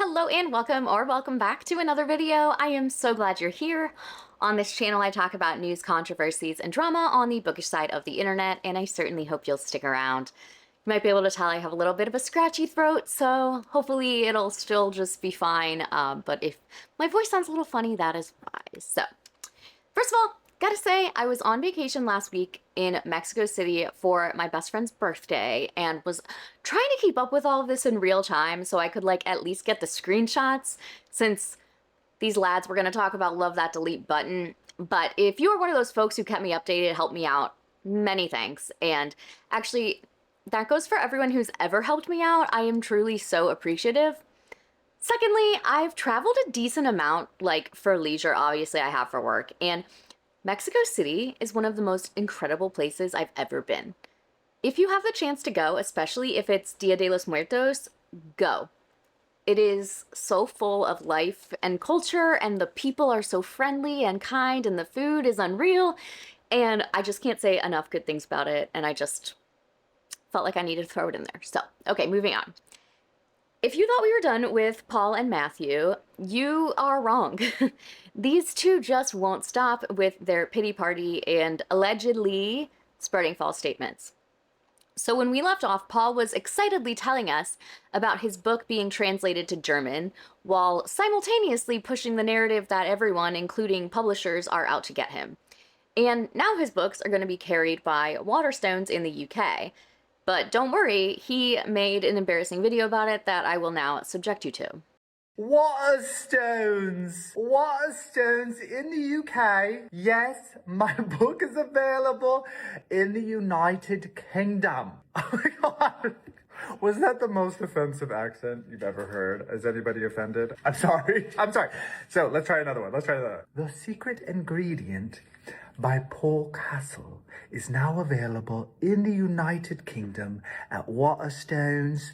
Hello and welcome back to another video. I am so glad you're here. On this channel I talk about news, controversies, and drama on the bookish side of the internet, and I certainly hope you'll stick around. You might be able to tell I have a little bit of a scratchy throat, so hopefully it'll still just be fine, but if my voice sounds a little funny, that is why. So, first of all, gotta say, I was on vacation last week in Mexico City for my best friend's birthday and was trying to keep up with all of this in real time so I could at least get the screenshots, since these lads were going to talk about love that delete button. But if you are one of those folks who kept me updated, helped me out, many thanks. And actually, that goes for everyone who's ever helped me out. I am truly so appreciative. Secondly, I've traveled a decent amount, for leisure, obviously I have for work, and Mexico City is one of the most incredible places I've ever been. If you have the chance to go, especially if it's Dia de los Muertos, go. It is so full of life and culture, and the people are so friendly and kind, and the food is unreal, and I just can't say enough good things about it, and I just felt like I needed to throw it in there. So, okay, moving on. If you thought we were done with Paul and Matthew, you are wrong. These two just won't stop with their pity party and allegedly spreading false statements. So when we left off, Paul was excitedly telling us about his book being translated to German, while simultaneously pushing the narrative that everyone, including publishers, are out to get him. And now his books are going to be carried by Waterstones in the UK. But don't worry, he made an embarrassing video about it that I will now subject you to. Waterstones! Waterstones in the UK. Yes, my book is available in the United Kingdom. Oh my god. Was that the most offensive accent you've ever heard? Is anybody offended? I'm sorry. So let's try another one. The Secret Ingredient by Paul Castle is now available in the United Kingdom at Waterstones.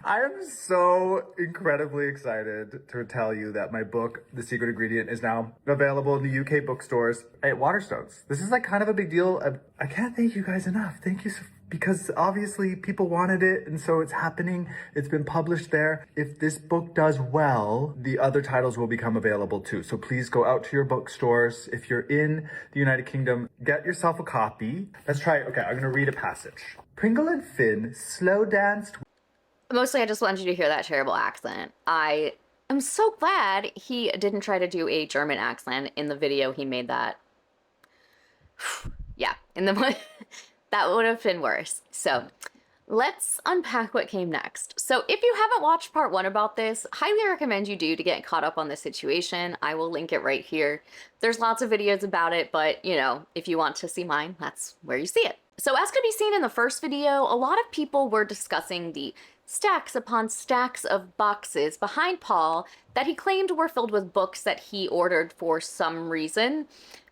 I am so incredibly excited to tell you that my book, The Secret Ingredient, is now available in the UK bookstores at Waterstones. This is kind of a big deal. I can't thank you guys enough. Thank you because obviously people wanted it, and so it's happening. It's been published there. If this book does well, the other titles will become available too. So please go out to your bookstores. If you're in the United Kingdom, get yourself a copy. Let's try it. Okay, I'm gonna read a passage. Pringle and Finn slow danced. Mostly I just wanted you to hear that terrible accent. I am so glad he didn't try to do a German accent in the video he made that. Yeah, that would have been worse. So let's unpack what came next. So if you haven't watched part 1 about this, highly recommend you do to get caught up on the situation. I will link it right here. There's lots of videos about it, but if you want to see mine, that's where you see it. So as could be seen in the first video, a lot of people were discussing the stacks upon stacks of boxes behind Paul that he claimed were filled with books that he ordered for some reason,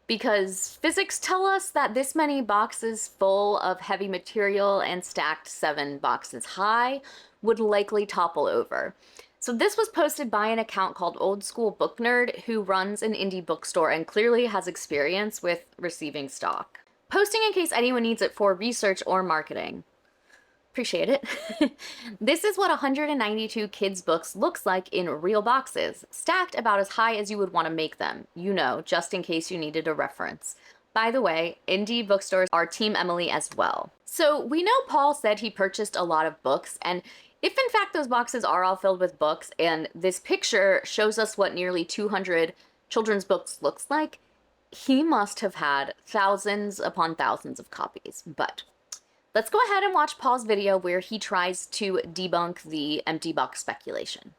because physics tell us that this many boxes full of heavy material and stacked 7 boxes high would likely topple over. So this was posted by an account called Old School Book Nerd, who runs an indie bookstore and clearly has experience with receiving stock. Posting in case anyone needs it for research or marketing. Appreciate it. This is what 192 kids' books looks like in real boxes, stacked about as high as you would want to make them, just in case you needed a reference. By the way, indie bookstores are Team Emily as well. So we know Paul said he purchased a lot of books, and if in fact those boxes are all filled with books, and this picture shows us what nearly 200 children's books looks like, he must have had thousands upon thousands of copies. But let's go ahead and watch Paul's video where he tries to debunk the empty box speculation.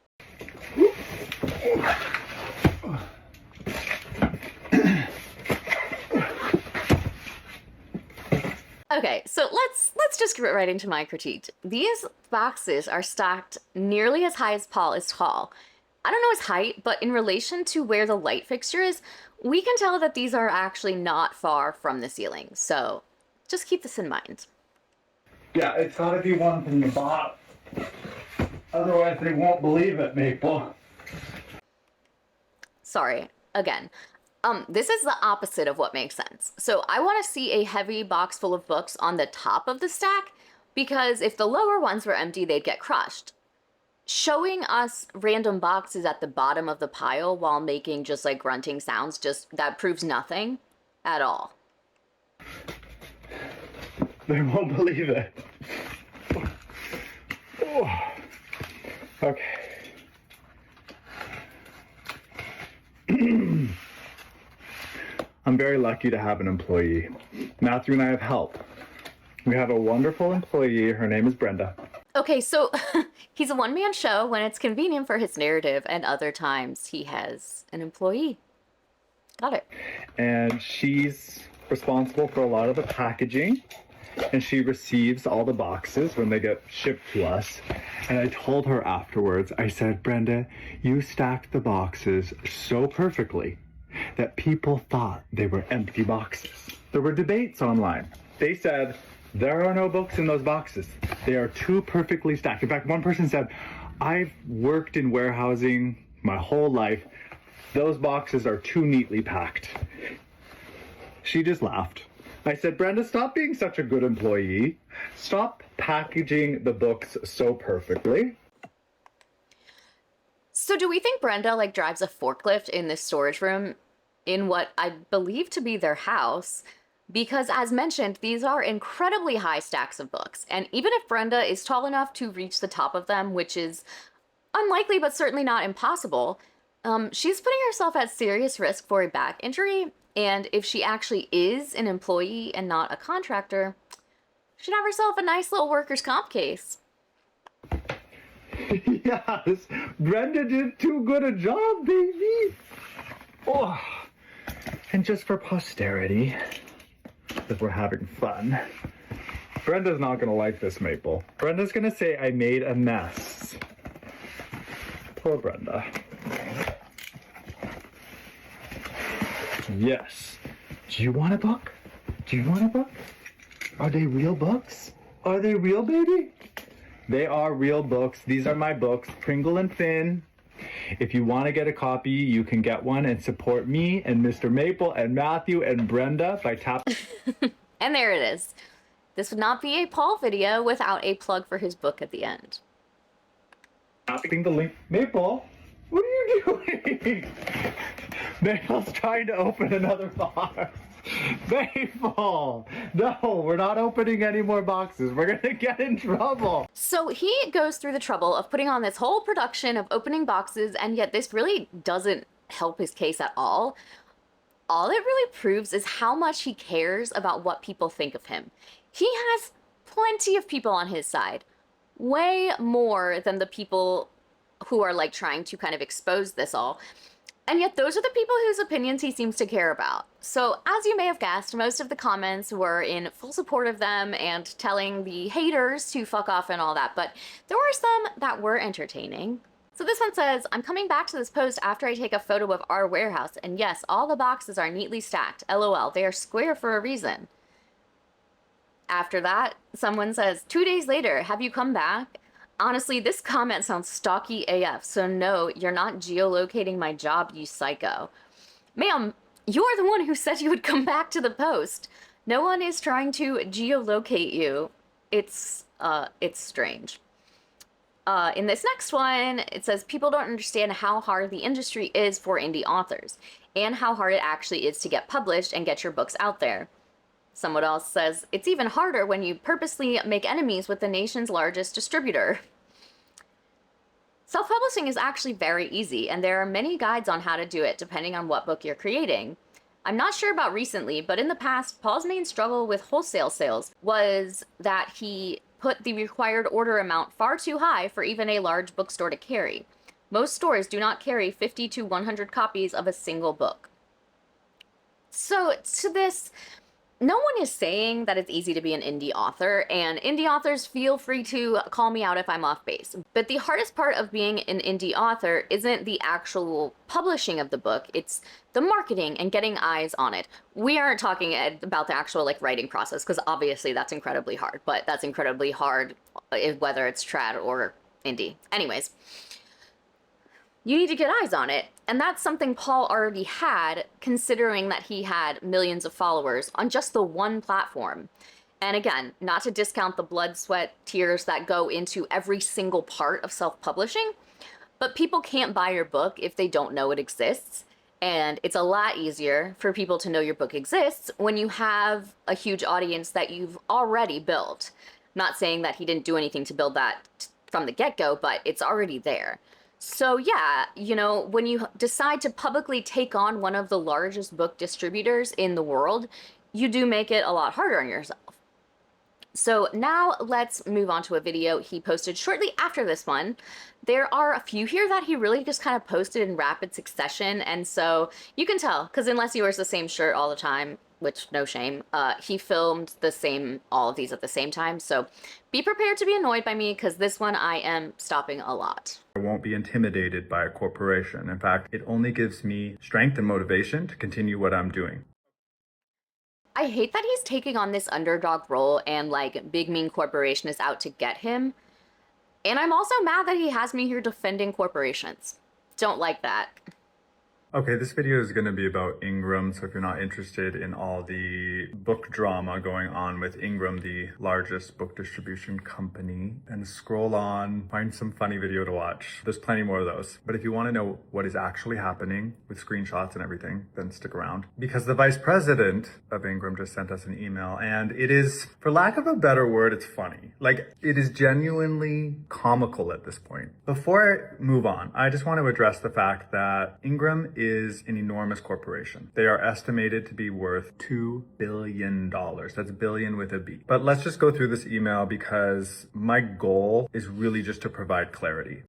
Okay, so let's just get right into my critique. These boxes are stacked nearly as high as Paul is tall. I don't know his height, but in relation to where the light fixture is, we can tell that these are actually not far from the ceiling. So just keep this in mind. Yeah, it's gotta be one from the bottom. Otherwise they won't believe it, Maple. Sorry, again. This is the opposite of what makes sense. So I want to see a heavy box full of books on the top of the stack, because if the lower ones were empty, they'd get crushed. Showing us random boxes at the bottom of the pile while making just like grunting sounds, that proves nothing at all. They won't believe it. Oh. Okay. I'm very lucky to have an employee. Matthew and I have help. We have a wonderful employee. Her name is Brenda. Okay, so he's a one-man show when it's convenient for his narrative, and other times he has an employee. Got it. And she's responsible for a lot of the packaging, and she receives all the boxes when they get shipped to us. And I told her afterwards, I said, Brenda, you stacked the boxes so perfectly that people thought they were empty boxes. There were debates online. They said, there are no books in those boxes. They are too perfectly stacked. In fact, one person said, I've worked in warehousing my whole life. Those boxes are too neatly packed. She just laughed. I said, Brenda, stop being such a good employee. Stop packaging the books so perfectly. So do we think Brenda like drives a forklift in this storage room in what I believe to be their house? Because as mentioned, these are incredibly high stacks of books. And even if Brenda is tall enough to reach the top of them, which is unlikely but certainly not impossible, she's putting herself at serious risk for a back injury. And if she actually is an employee and not a contractor, she'd have herself a nice little workers' comp case. Yes, Brenda did too good a job, baby. Oh, and just for posterity, if we're having fun, Brenda's not gonna like this, Maple. Brenda's gonna say I made a mess. Poor Brenda. Yes. Do you want a book? Do you want a book? Are they real books? Are they real, baby? They are real books. These are my books, Pringle and Finn. If you want to get a copy, you can get one and support me and Mr. Maple and Matthew and Brenda by tapping. And there it is. This would not be a Paul video without a plug for his book at the end. Tapping the link. Maple, what are you doing? Maple's trying to open another box. Maple! No, we're not opening any more boxes. We're gonna get in trouble. So he goes through the trouble of putting on this whole production of opening boxes, and yet this really doesn't help his case at all. All it really proves is how much he cares about what people think of him. He has plenty of people on his side. Way more than the people who are like trying to kind of expose this all. And yet those are the people whose opinions he seems to care about. So as you may have guessed, most of the comments were in full support of them and telling the haters to fuck off and all that, but there were some that were entertaining. So this one says, I'm coming back to this post after I take a photo of our warehouse, and yes, all the boxes are neatly stacked. LOL, they are square for a reason. After that, someone says, 2 days later, have you come back? Honestly, this comment sounds stalky AF, so no, you're not geolocating my job, you psycho. Ma'am, you're the one who said you would come back to the post. No one is trying to geolocate you. It's strange. In this next one, it says, people don't understand how hard the industry is for indie authors, and how hard it actually is to get published and get your books out there. Someone else says, it's even harder when you purposely make enemies with the nation's largest distributor. Self-publishing is actually very easy, and there are many guides on how to do it depending on what book you're creating. I'm not sure about recently, but in the past, Paul's main struggle with wholesale sales was that he put the required order amount far too high for even a large bookstore to carry. Most stores do not carry 50 to 100 copies of a single book. So to this, no one is saying that it's easy to be an indie author, and indie authors feel free to call me out if I'm off base. But the hardest part of being an indie author isn't the actual publishing of the book, it's the marketing and getting eyes on it. We aren't talking about the actual like writing process, because obviously that's incredibly hard, but that's incredibly hard whether it's trad or indie. Anyways, you need to get eyes on it, And that's something Paul already had, considering that he had millions of followers on just the one platform. And again, not to discount the blood, sweat, tears that go into every single part of self-publishing, but people can't buy your book if they don't know it exists. And it's a lot easier for people to know your book exists when you have a huge audience that you've already built. Not saying that he didn't do anything to build that from the get-go, but it's already there. So yeah, you know, when you decide to publicly take on one of the largest book distributors in the world, you do make it a lot harder on yourself. So now let's move on to a video he posted shortly after this one. There are a few here that he really just kind of posted in rapid succession, and so you can tell, because unless he wears the same shirt all the time, which no shame, he filmed all of these at the same time, so be prepared to be annoyed by me, because this one I am stopping a lot. I won't be intimidated by a corporation. In fact, it only gives me strength and motivation to continue what I'm doing. I hate that he's taking on this underdog role and like big mean corporation is out to get him. And I'm also mad that he has me here defending corporations. Don't like that. Okay, this video is going to be about Ingram, so if you're not interested in all the book drama going on with Ingram, the largest book distribution company, then scroll on, find some funny video to watch. There's plenty more of those. But if you want to know what is actually happening with screenshots and everything, then stick around. Because the vice president of Ingram just sent us an email, and it is, for lack of a better word, it's funny. Like, it is genuinely comical at this point. Before I move on, I just want to address the fact that Ingram is an enormous corporation. They are estimated to be worth $2 billion. That's billion with a B. But let's just go through this email because my goal is really just to provide clarity.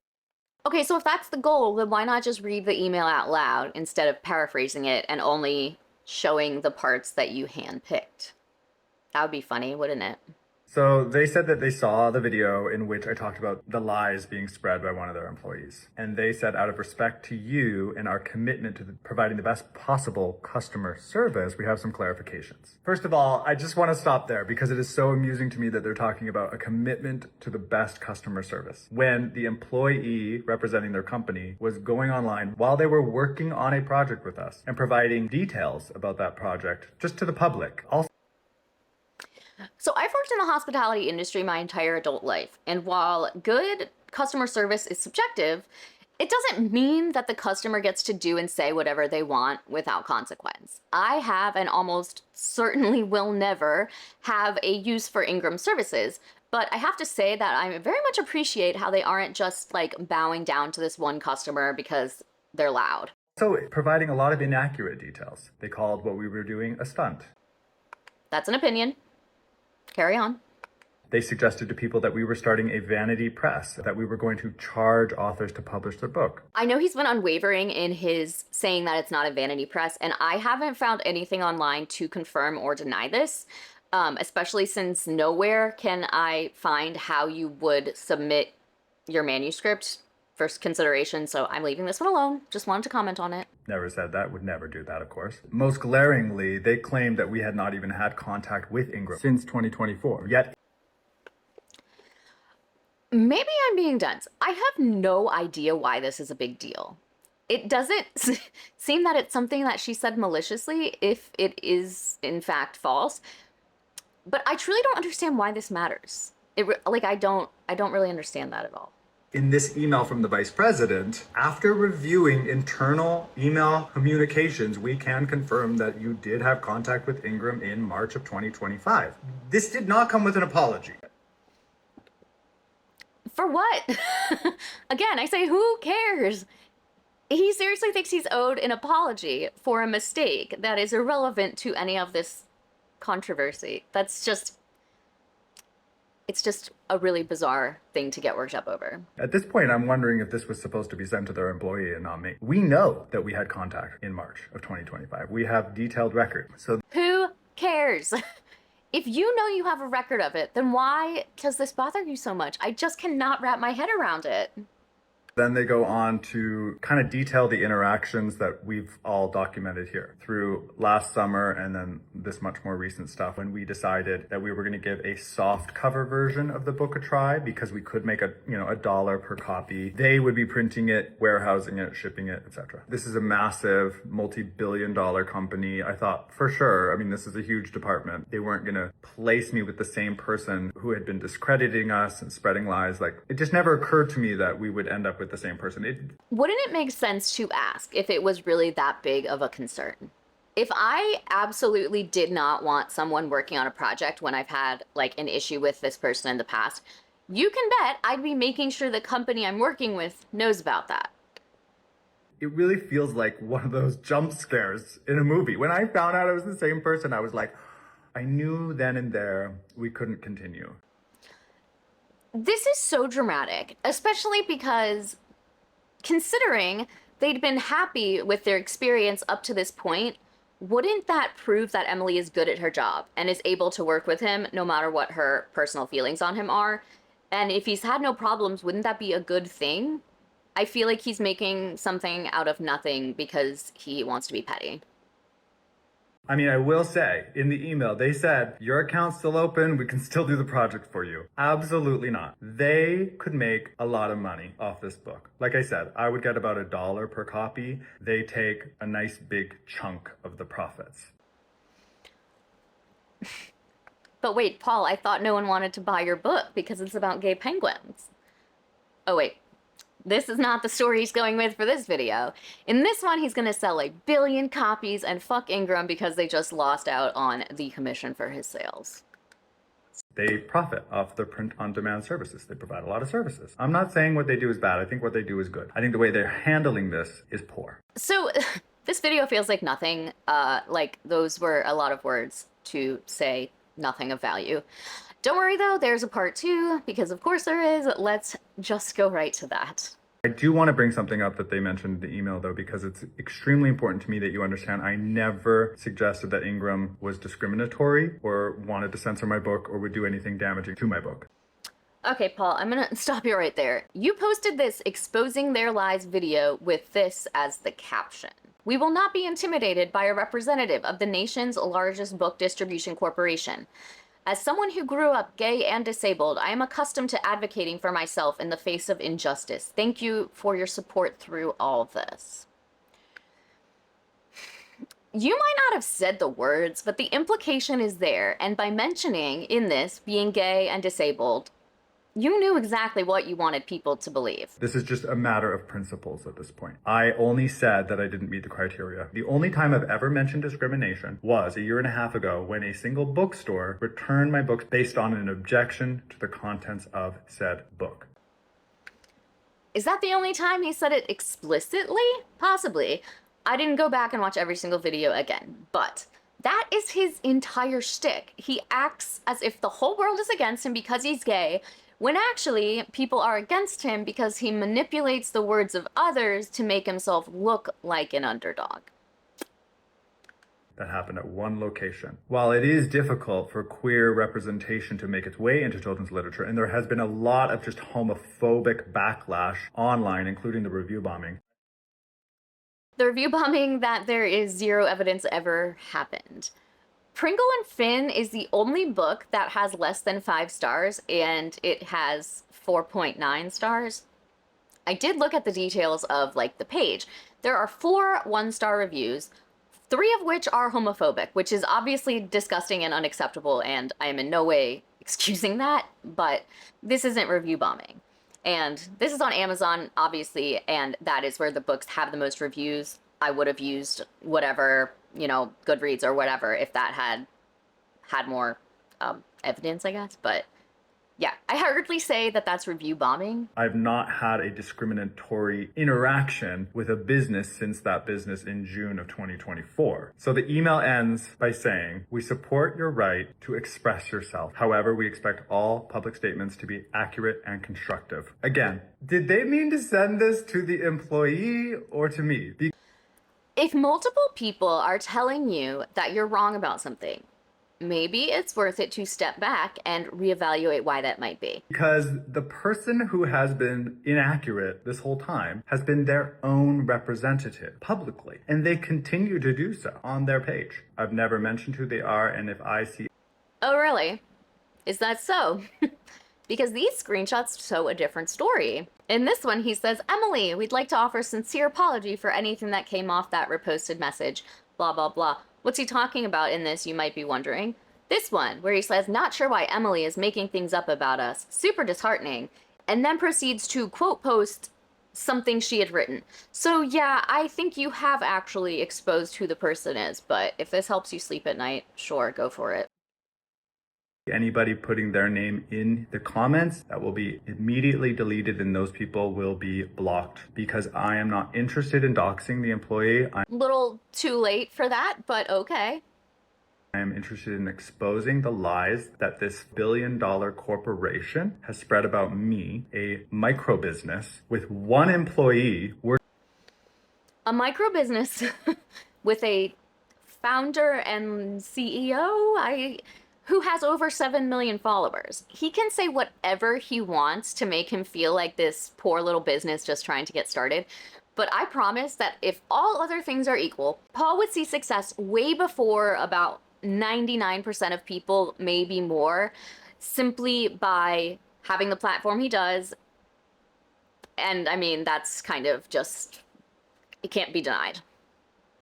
Okay, so if that's the goal, then why not just read the email out loud instead of paraphrasing it and only showing the parts that you handpicked? That would be funny, wouldn't it? So they said that they saw the video in which I talked about the lies being spread by one of their employees. And they said, out of respect to you and our commitment to providing the best possible customer service, we have some clarifications. First of all, I just want to stop there because it is so amusing to me that they're talking about a commitment to the best customer service when the employee representing their company was going online while they were working on a project with us and providing details about that project just to the public. Also, So I've worked in the hospitality industry my entire adult life, and while good customer service is subjective, it doesn't mean that the customer gets to do and say whatever they want without consequence. I have and almost certainly will never have a use for Ingram services, but I have to say that I very much appreciate how they aren't just like bowing down to this one customer because they're loud. so providing a lot of inaccurate details. They called what we were doing a stunt. That's an opinion. Carry on. They suggested to people that we were starting a vanity press, that we were going to charge authors to publish their book. I know he's been unwavering in his saying that it's not a vanity press, and I haven't found anything online to confirm or deny this, especially since nowhere can I find how you would submit your manuscript for consideration, so I'm leaving this one alone. Just wanted to comment on it. Never said that, would never do that, of course. Most glaringly, they claimed that we had not even had contact with Ingram since 2024. Yet, Maybe I'm being dense. I have no idea why this is a big deal. It doesn't seem that it's something that she said maliciously, if it is in fact false. But I truly don't understand why this matters. I don't really understand that at all. in this email from the vice president, after reviewing internal email communications, we can confirm that you did have contact with Ingram in March of 2025. This did not come with an apology. For what? Again, I say, who cares? He seriously thinks he's owed an apology for a mistake that is irrelevant to any of this controversy. It's just a really bizarre thing to get worked up over. At this point, I'm wondering if this was supposed to be sent to their employee and not me. We know that we had contact in March of 2025. We have detailed record. So who cares? If you know you have a record of it, then why does this bother you so much? I just cannot wrap my head around it. Then they go on to kind of detail the interactions that we've all documented here through last summer and then this much more recent stuff when we decided that we were going to give a soft cover version of the book a try because we could make $1 per copy. They would be printing it, warehousing it, shipping it, etc. This is a massive multi-billion-dollar company. I thought for sure, I mean, this is a huge department. They weren't going to place me with the same person who had been discrediting us and spreading lies. Like, it just never occurred to me that we would end up with the same person. Wouldn't it make sense to ask if it was really that big of a concern? If I absolutely did not want someone working on a project when I've had like an issue with this person in the past, you can bet I'd be making sure the company I'm working with knows about that. It really feels like one of those jump scares in a movie. When I found out it was the same person, I was like, I knew then and there we couldn't continue. This is so dramatic, especially because considering they'd been happy with their experience up to this point, wouldn't that prove that Emily is good at her job and is able to work with him no matter what her personal feelings on him are? And if he's had no problems, wouldn't that be a good thing? I feel like he's making something out of nothing because he wants to be petty. I mean, I will say, in the email, they said, your account's still open, we can still do the project for you. Absolutely not. They could make a lot of money off this book. Like I said, I would get about $1 per copy. They take a nice big chunk of the profits. But wait, Paul, I thought no one wanted to buy your book because it's about gay penguins. Oh wait. This is not the story he's going with for this video. In this one, he's going to sell 1 billion copies and fuck Ingram because they just lost out on the commission for his sales. They profit off the print-on-demand services. They provide a lot of services. I'm not saying what they do is bad. I think what they do is good. I think the way they're handling this is poor. So this video feels like nothing. Like those were a lot of words to say nothing of value. Don't worry though, there's a part 2, because of course there is. Let's just go right to that. I do want to bring something up that they mentioned in the email though, because it's extremely important to me that you understand I never suggested that Ingram was discriminatory or wanted to censor my book or would do anything damaging to my book. Okay, Paul, I'm gonna stop you right there. You posted this exposing their lies video with this as the caption. We will not be intimidated by a representative of the nation's largest book distribution corporation. As someone who grew up gay and disabled, I am accustomed to advocating for myself in the face of injustice. Thank you for your support through all this. You might not have said the words, but the implication is there, and by mentioning in this being gay and disabled, you knew exactly what you wanted people to believe. This is just a matter of principles at this point. I only said that I didn't meet the criteria. The only time I've ever mentioned discrimination was 1.5 years ago when a single bookstore returned my books based on an objection to the contents of said book. Is that the only time he said it explicitly? Possibly. I didn't go back and watch every single video again, but that is his entire shtick. He acts as if the whole world is against him because he's gay, when actually people are against him because he manipulates the words of others to make himself look like an underdog. That happened at one location. While it is difficult for queer representation to make its way into children's literature, and there has been a lot of just homophobic backlash online, including the review bombing. The review bombing that there is zero evidence ever happened. Pringle and Finn is the only book that has less than 5 stars, and it has 4.9 stars. I did look at the details of like the page. There are 4 1-star reviews, 3 of which are homophobic, which is obviously disgusting and unacceptable, and I am in no way excusing that, but this isn't review bombing. And this is on Amazon, obviously, and that is where the books have the most reviews. I would have used whatever, you know, Goodreads or whatever if that had more evidence, I guess. But yeah, I hardly say that that's review bombing. I've not had a discriminatory interaction with a business since that business in June of 2024. So the email ends by saying, we support your right to express yourself. However, we expect all public statements to be accurate and constructive. Again, did they mean to send this to the employee or to me? If multiple people are telling you that you're wrong about something, maybe it's worth it to step back and reevaluate why that might be. Because the person who has been inaccurate this whole time has been their own representative publicly, and they continue to do so on their page. I've never mentioned who they are, and if I see... Oh, really? Is that so? Because these screenshots show a different story. In this one, he says, Emily, we'd like to offer sincere apology for anything that came off that reposted message, blah, blah, blah. What's he talking about in this, you might be wondering? This one, where he says, not sure why Emily is making things up about us. Super disheartening. And then proceeds to quote post something she had written. So yeah, I think you have actually exposed who the person is, but if this helps you sleep at night, sure, go for it. Anybody putting their name in the comments, that will be immediately deleted and those people will be blocked because I am not interested in doxing the employee. Little too late for that, but okay. I am interested in exposing the lies that this billion-dollar corporation has spread about me, a micro business with one employee. A micro business with a founder and CEO, who has over 7 million followers. He can say whatever he wants to make him feel like this poor little business just trying to get started. But I promise that if all other things are equal, Paul would see success way before about 99% of people, maybe more, simply by having the platform he does. And I mean, that's kind of just, it can't be denied.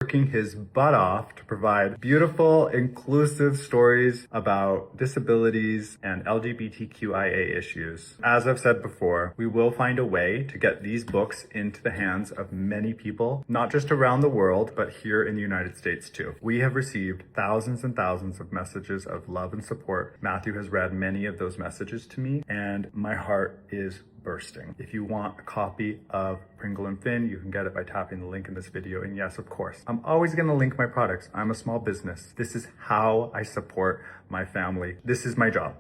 Working his butt off to provide beautiful, inclusive stories about disabilities and LGBTQIA issues. As I've said before, we will find a way to get these books into the hands of many people, not just around the world, but here in the United States too. We have received thousands and thousands of messages of love and support. Matthew has read many of those messages to me, and my heart is bursting. If you want a copy of Pringle and Finn, you can get it by tapping the link in this video. And yes, of course, I'm always going to link my products. I'm a small business. This is how I support my family. This is my job.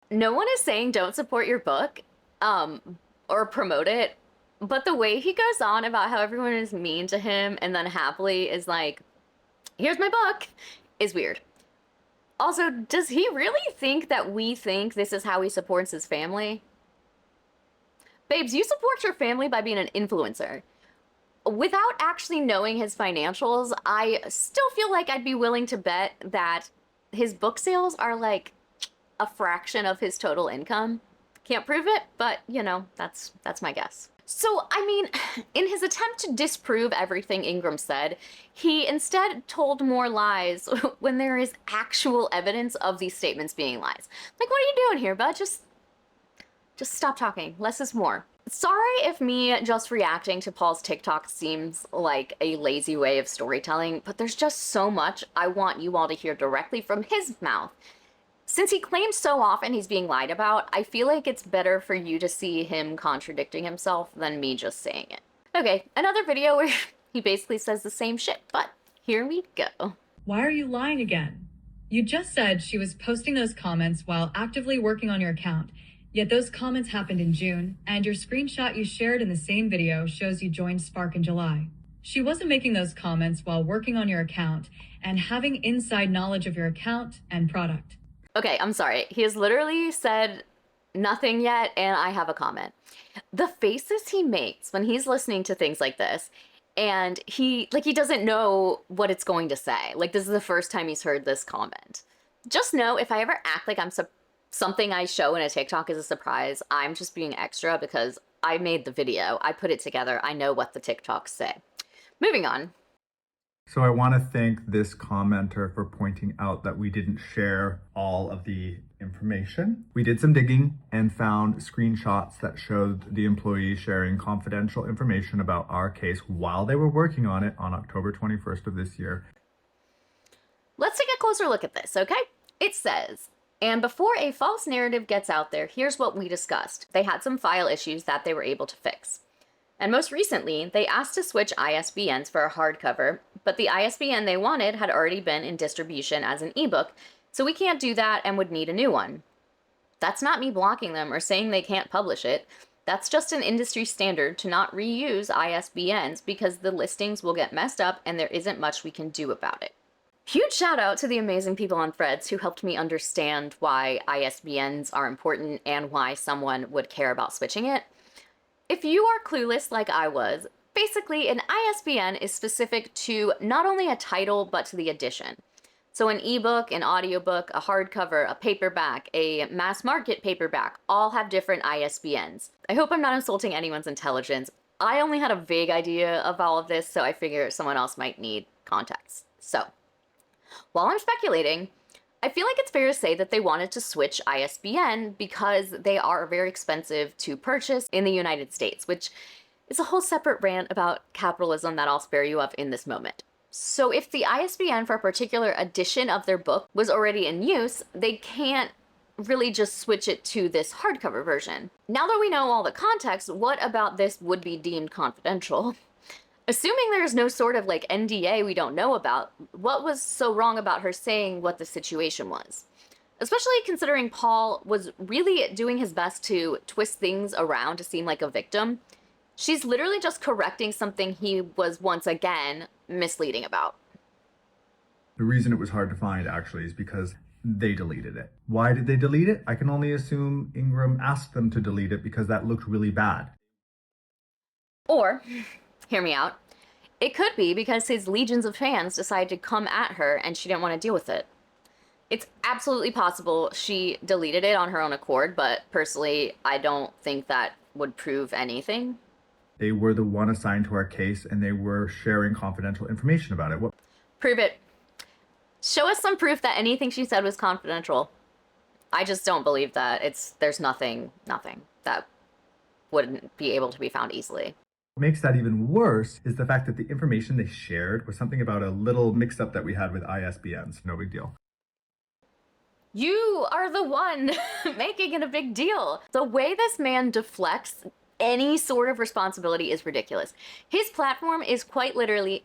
No one is saying don't support your book, or promote it, but the way he goes on about how everyone is mean to him and then happily is like, here's my book, is weird. Also, does he really think that we think this is how he supports his family? Babes, you support your family by being an influencer. Without actually knowing his financials, I still feel like I'd be willing to bet that his book sales are like a fraction of his total income. Can't prove it, but you know, that's my guess. So, I mean, in his attempt to disprove everything Ingram said, he instead told more lies when there is actual evidence of these statements being lies. Like, what are you doing here, bud? Just stop talking. Less is more. Sorry if me just reacting to Paul's TikTok seems like a lazy way of storytelling, but there's just so much I want you all to hear directly from his mouth. Since he claims so often he's being lied about, I feel like it's better for you to see him contradicting himself than me just saying it. Okay, another video where he basically says the same shit, but here we go. Why are you lying again? You just said she was posting those comments while actively working on your account. Yet those comments happened in June, and your screenshot you shared in the same video shows you joined Spark in July. She wasn't making those comments while working on your account and having inside knowledge of your account and product. Okay, I'm sorry. He has literally said nothing yet, and I have a comment. The faces he makes when he's listening to things like this, and he doesn't know what it's going to say. Like, this is the first time he's heard this comment. Just know, if I ever act like something I show in a TikTok is a surprise, I'm just being extra because I made the video. I put it together. I know what the TikToks say. Moving on. So I want to thank this commenter for pointing out that we didn't share all of the information. We did some digging and found screenshots that showed the employee sharing confidential information about our case while they were working on it on October 21st of this year. Let's take a closer look at this, okay? It says, and before a false narrative gets out there, here's what we discussed. They had some file issues that they were able to fix. And most recently, they asked to switch ISBNs for a hardcover, but the ISBN they wanted had already been in distribution as an ebook, so we can't do that and would need a new one. That's not me blocking them or saying they can't publish it. That's just an industry standard to not reuse ISBNs because the listings will get messed up and there isn't much we can do about it. Huge shout out to the amazing people on Threads who helped me understand why ISBNs are important and why someone would care about switching it. If you are clueless like I was, basically an ISBN is specific to not only a title but to the edition. So an ebook, an audiobook, a hardcover, a paperback, a mass market paperback all have different ISBNs. I hope I'm not insulting anyone's intelligence. I only had a vague idea of all of this, so I figure someone else might need context. So, while I'm speculating, I feel like it's fair to say that they wanted to switch ISBN because they are very expensive to purchase in the United States, which is a whole separate rant about capitalism that I'll spare you of in this moment. So if the ISBN for a particular edition of their book was already in use, they can't really just switch it to this hardcover version. Now that we know all the context, what about this would be deemed confidential? Assuming there's no sort of like NDA we don't know about, what was so wrong about her saying what the situation was? Especially considering Paul was really doing his best to twist things around to seem like a victim. She's literally just correcting something he was once again misleading about. The reason it was hard to find actually is because they deleted it. Why did they delete it? I can only assume Ingram asked them to delete it because that looked really bad. Or, hear me out, it could be because his legions of fans decided to come at her and she didn't want to deal with it. It's absolutely possible she deleted it on her own accord, but personally, I don't think that would prove anything. They were the one assigned to our case and they were sharing confidential information about it. What? Prove it. Show us some proof that anything she said was confidential. I just don't believe that. There's nothing that wouldn't be able to be found easily. What makes that even worse is the fact that the information they shared was something about a little mix-up that we had with ISBNs. No big deal. You are the one making it a big deal. The way this man deflects any sort of responsibility is ridiculous. His platform is quite literally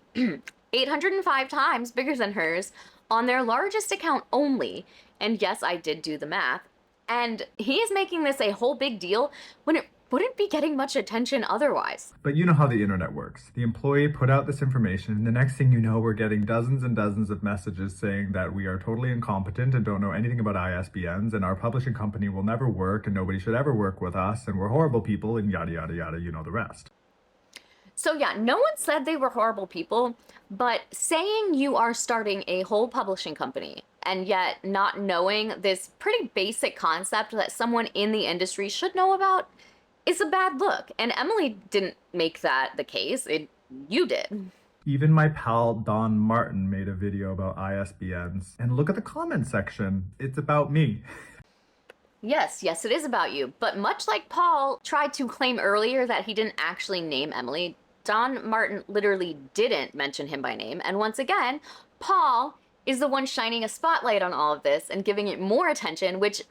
805 times bigger than hers on their largest account only. And yes, I did do the math. And he is making this a whole big deal when it wouldn't be getting much attention otherwise. But you know how the internet works. The employee put out this information, and the next thing you know, we're getting dozens and dozens of messages saying that we are totally incompetent and don't know anything about ISBNs, and our publishing company will never work, and nobody should ever work with us, and we're horrible people, and yada, yada, yada, you know the rest. So yeah, no one said they were horrible people, but saying you are starting a whole publishing company and yet not knowing this pretty basic concept that someone in the industry should know about is a bad look. And Emily didn't make that the case. You did. Even my pal Don Martin made a video about ISBNs. And look at the comment section. It's about me. Yes, it is about you. But much like Paul tried to claim earlier that he didn't actually name Emily, Don Martin literally didn't mention him by name. And once again, Paul is the one shining a spotlight on all of this and giving it more attention, which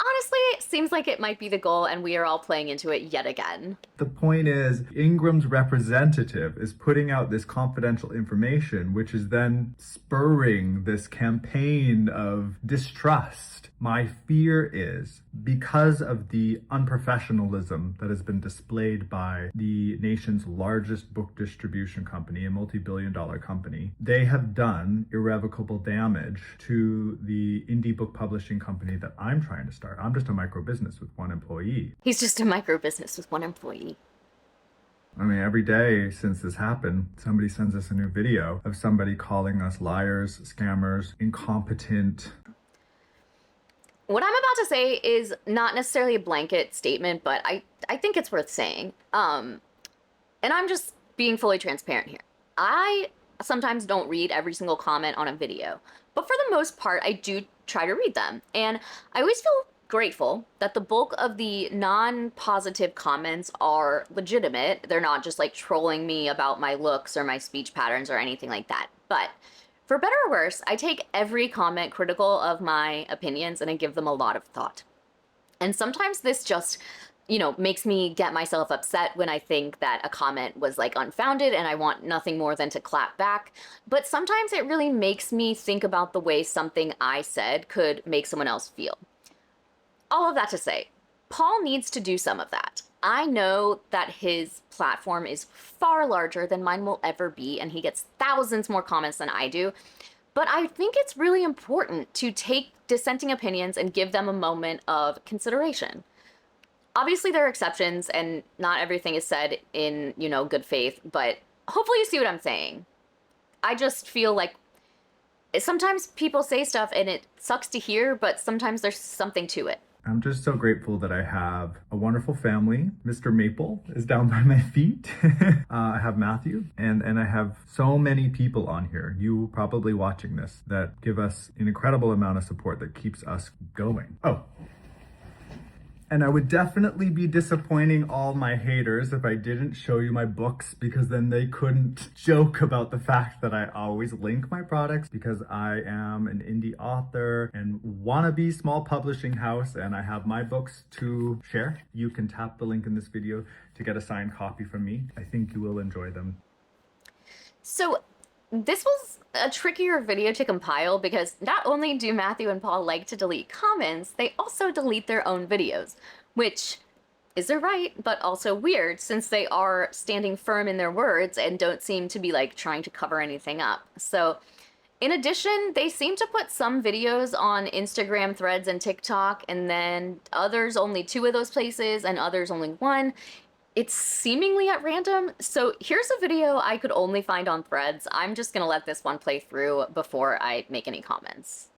honestly seems like it might be the goal, and we are all playing into it yet again. The point is, Ingram's representative is putting out this confidential information, which is then spurring this campaign of distrust. My fear is, because of the unprofessionalism that has been displayed by the nation's largest book distribution company, a multi-billion-dollar company, they have done irrevocable damage to the indie book publishing company that I'm trying to start. I'm just a micro business with one employee. He's just a micro business with one employee. I mean, every day since this happened, somebody sends us a new video of somebody calling us liars, scammers, incompetent. What I'm about to say is not necessarily a blanket statement, but I think it's worth saying. And I'm just being fully transparent here. I sometimes don't read every single comment on a video, but for the most part, I do try to read them. And I always feel grateful that the bulk of the non-positive comments are legitimate. They're not just like trolling me about my looks or my speech patterns or anything like that. But for better or worse, I take every comment critical of my opinions and I give them a lot of thought. And sometimes this just, makes me get myself upset when I think that a comment was like unfounded and I want nothing more than to clap back. But sometimes it really makes me think about the way something I said could make someone else feel. All of that to say, Paul needs to do some of that. I know that his platform is far larger than mine will ever be, and he gets thousands more comments than I do. But I think it's really important to take dissenting opinions and give them a moment of consideration. Obviously, there are exceptions, and not everything is said in, good faith, but hopefully you see what I'm saying. I just feel like sometimes people say stuff and it sucks to hear, but sometimes there's something to it. I'm just so grateful that I have a wonderful family. Mr. Maple is down by my feet. I have Matthew, and I have so many people on here, you probably watching this, that give us an incredible amount of support that keeps us going. Oh, and I would definitely be disappointing all my haters if I didn't show you my books, because then they couldn't joke about the fact that I always link my products, because I am an indie author and wannabe small publishing house, and I have my books to share. You can tap the link in this video to get a signed copy from me. I think you will enjoy them. So this was a trickier video to compile because not only do Matthew and Paul like to delete comments, they also delete their own videos, which is their right, but also weird since they are standing firm in their words and don't seem to be like trying to cover anything up. So in addition, they seem to put some videos on Instagram, Threads, and TikTok, and then others only 2 of those places and others only 1. It's seemingly at random. So here's a video I could only find on Threads. I'm just gonna let this one play through before I make any comments.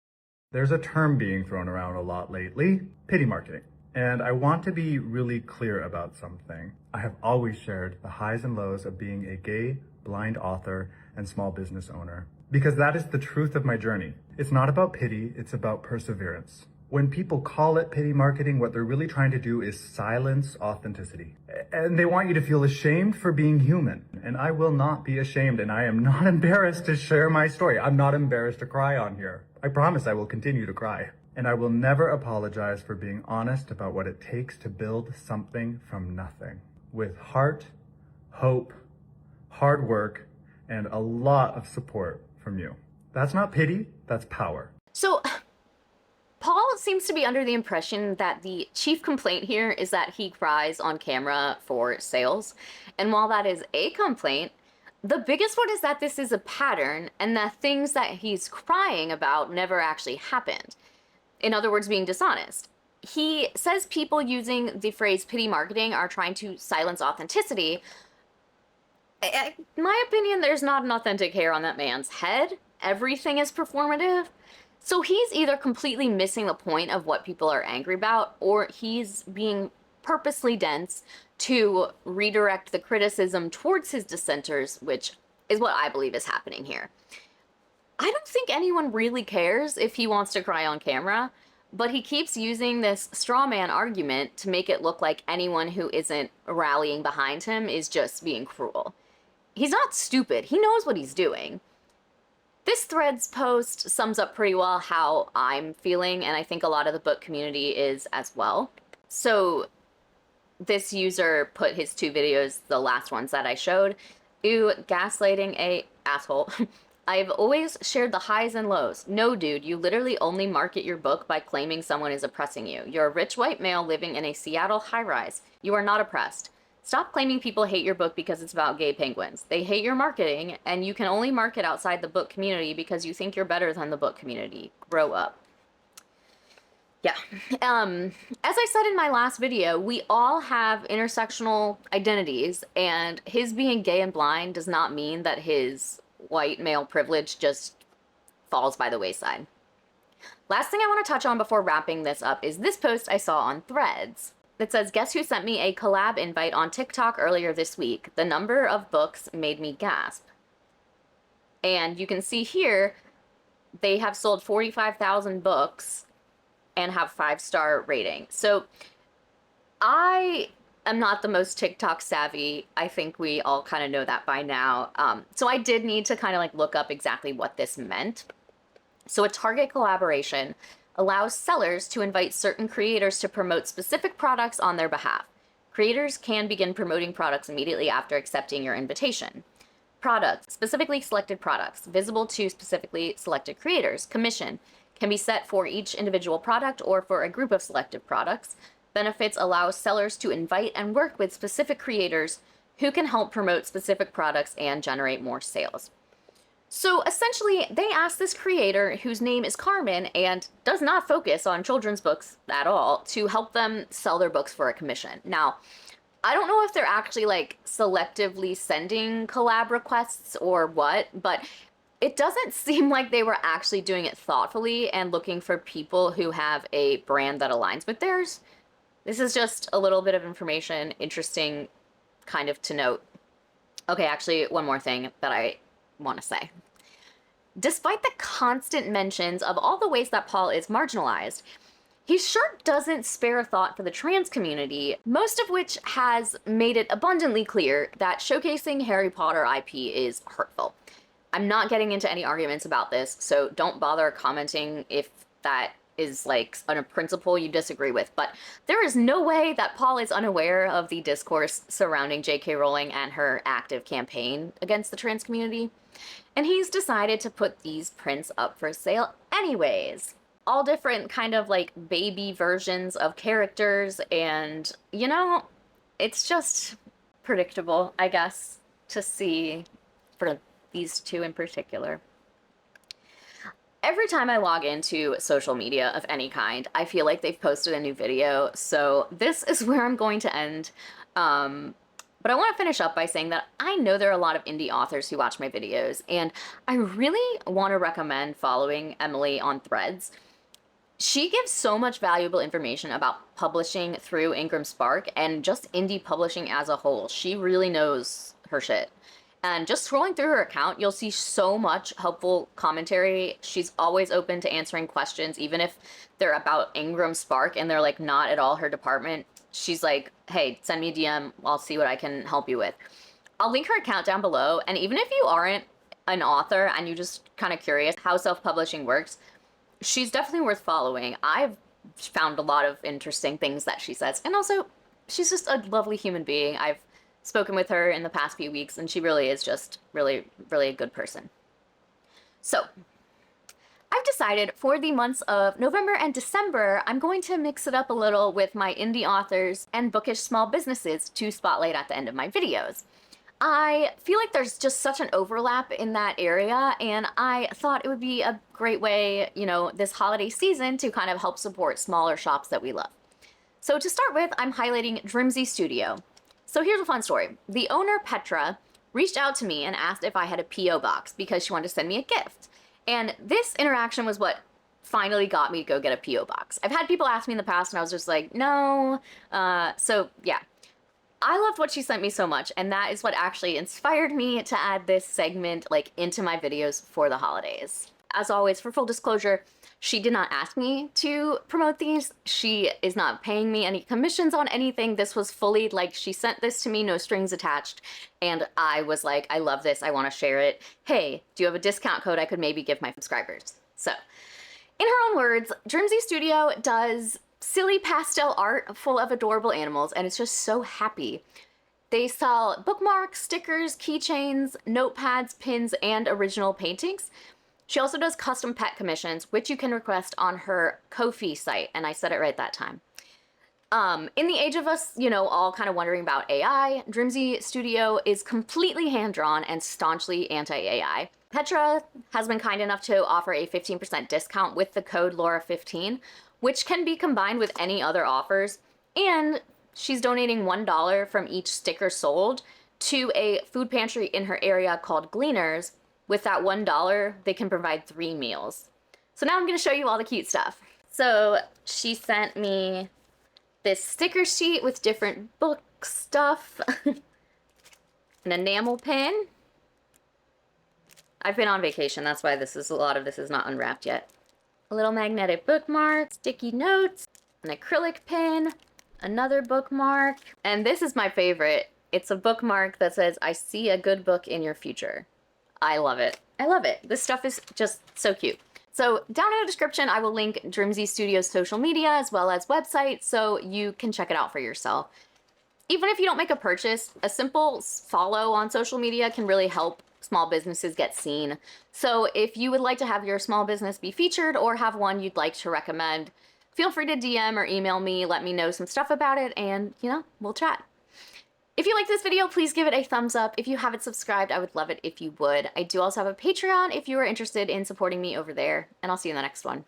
There's a term being thrown around a lot lately, pity marketing. And I want to be really clear about something. I have always shared the highs and lows of being a gay, blind author and small business owner, because that is the truth of my journey. It's not about pity, it's about perseverance. When people call it pity marketing, what they're really trying to do is silence authenticity. And they want you to feel ashamed for being human. And I will not be ashamed, and I am not embarrassed to share my story. I'm not embarrassed to cry on here. I promise I will continue to cry. And I will never apologize for being honest about what it takes to build something from nothing. With heart, hope, hard work, and a lot of support from you. That's not pity, that's power. So Paul seems to be under the impression that the chief complaint here is that he cries on camera for sales. And while that is a complaint, the biggest one is that this is a pattern and that things that he's crying about never actually happened. In other words, being dishonest. He says people using the phrase pity marketing are trying to silence authenticity. In my opinion, there's not an authentic hair on that man's head. Everything is performative. So he's either completely missing the point of what people are angry about, or he's being purposely dense to redirect the criticism towards his dissenters, which is what I believe is happening here. I don't think anyone really cares if he wants to cry on camera, but he keeps using this straw man argument to make it look like anyone who isn't rallying behind him is just being cruel. He's not stupid. He knows what he's doing. This Threads post sums up pretty well how I'm feeling, and I think a lot of the book community is as well. So this user put his 2 videos, the last ones that I showed, Ew, gaslighting a asshole. I've always shared the highs and lows. No, dude, you literally only market your book by claiming someone is oppressing you. You're a rich white male living in a Seattle high-rise. You are not oppressed. Stop claiming people hate your book because it's about gay penguins. They hate your marketing, and you can only market outside the book community because you think you're better than the book community. Grow up. Yeah. As I said in my last video, we all have intersectional identities, and his being gay and blind does not mean that his white male privilege just falls by the wayside. Last thing I want to touch on before wrapping this up is this post I saw on Threads. It says, guess who sent me a collab invite on TikTok earlier this week? The number of books made me gasp. And you can see here, they have sold 45,000 books and have 5-star rating. So I am not the most TikTok savvy. I think we all kind of know that by now. So I did need to kind of like look up exactly what this meant. So a Target collaboration allows sellers to invite certain creators to promote specific products on their behalf. Creators can begin promoting products immediately after accepting your invitation. Products, specifically selected products, visible to specifically selected creators. Commission can be set for each individual product or for a group of selected products. Benefits allow sellers to invite and work with specific creators who can help promote specific products and generate more sales. So essentially, they asked this creator, whose name is Carmen and does not focus on children's books at all, to help them sell their books for a commission. Now, I don't know if they're actually like selectively sending collab requests or what, but it doesn't seem like they were actually doing it thoughtfully and looking for people who have a brand that aligns with theirs. This is just a little bit of information, interesting kind of to note. Okay, actually, one more thing that I want to say. Despite the constant mentions of all the ways that Paul is marginalized, he sure doesn't spare a thought for the trans community, most of which has made it abundantly clear that showcasing Harry Potter IP is hurtful. I'm not getting into any arguments about this, so don't bother commenting if that is like a principle you disagree with, but there is no way that Paul is unaware of the discourse surrounding J.K. Rowling and her active campaign against the trans community. And he's decided to put these prints up for sale anyways. All different kind of like baby versions of characters, and you know, it's just predictable, I guess, to see for these two in particular. Every time I log into social media of any kind, I feel like they've posted a new video, so this is where I'm going to end. But I want to finish up by saying that I know there are a lot of indie authors who watch my videos, and I really want to recommend following Emily on Threads. She gives so much valuable information about publishing through Ingram Spark and just indie publishing as a whole. She really knows her shit. And just scrolling through her account, you'll see so much helpful commentary. She's always open to answering questions, even if they're about Ingram Spark and they're like not at all her department. She's like, hey, send me a DM, I'll see what I can help you with. I'll link her account down below, and even if you aren't an author and you're just kind of curious how self-publishing works, she's definitely worth following. I've found a lot of interesting things that she says, and also, she's just a lovely human being. I've spoken with her in the past few weeks, and she really is just really, really a good person. So, I've decided for the months of November and December, I'm going to mix it up a little with my indie authors and bookish small businesses to spotlight at the end of my videos. I feel like there's just such an overlap in that area, and I thought it would be a great way, you know, this holiday season to kind of help support smaller shops that we love. So to start with, I'm highlighting Drimsy Studio. So here's a fun story. The owner, Petra, reached out to me and asked if I had a P.O. box because she wanted to send me a gift. And this interaction was what finally got me to go get a P.O. box. I've had people ask me in the past and I was just like, no. So yeah, I loved what she sent me so much, and that is what actually inspired me to add this segment like into my videos for the holidays. As always, for full disclosure, she did not ask me to promote these. She is not paying me any commissions on anything. This was fully like, she sent this to me, no strings attached. And I was like, I love this. I want to share it. Hey, do you have a discount code I could maybe give my subscribers? So in her own words, Drimsy Studio does silly pastel art full of adorable animals, and it's just so happy. They sell bookmarks, stickers, keychains, notepads, pins, and original paintings. She also does custom pet commissions, which you can request on her Ko-fi site, and I said it right that time. In the age of us, you know, all kind of wondering about AI, Drimsy Studio is completely hand-drawn and staunchly anti-AI. Petra has been kind enough to offer a 15% discount with the code Laura15, which can be combined with any other offers, and she's donating $1 from each sticker sold to a food pantry in her area called Gleaners. With that $1, they can provide 3 meals. So now I'm going to show you all the cute stuff. So she sent me this sticker sheet with different book stuff, an enamel pin. I've been on vacation, that's why a lot of this is not unwrapped yet. A little magnetic bookmark, sticky notes, an acrylic pin, another bookmark, and this is my favorite. It's a bookmark that says, "I see a good book in your future." I love it. I love it. This stuff is just so cute. So down in the description, I will link Drimsy Studio's social media as well as website so you can check it out for yourself. Even if you don't make a purchase, a simple follow on social media can really help small businesses get seen. So if you would like to have your small business be featured or have one you'd like to recommend, feel free to DM or email me, let me know some stuff about it, and, you know, we'll chat. If you like this video, please give it a thumbs up. If you haven't subscribed, I would love it if you would. I do also have a Patreon if you are interested in supporting me over there, and I'll see you in the next one.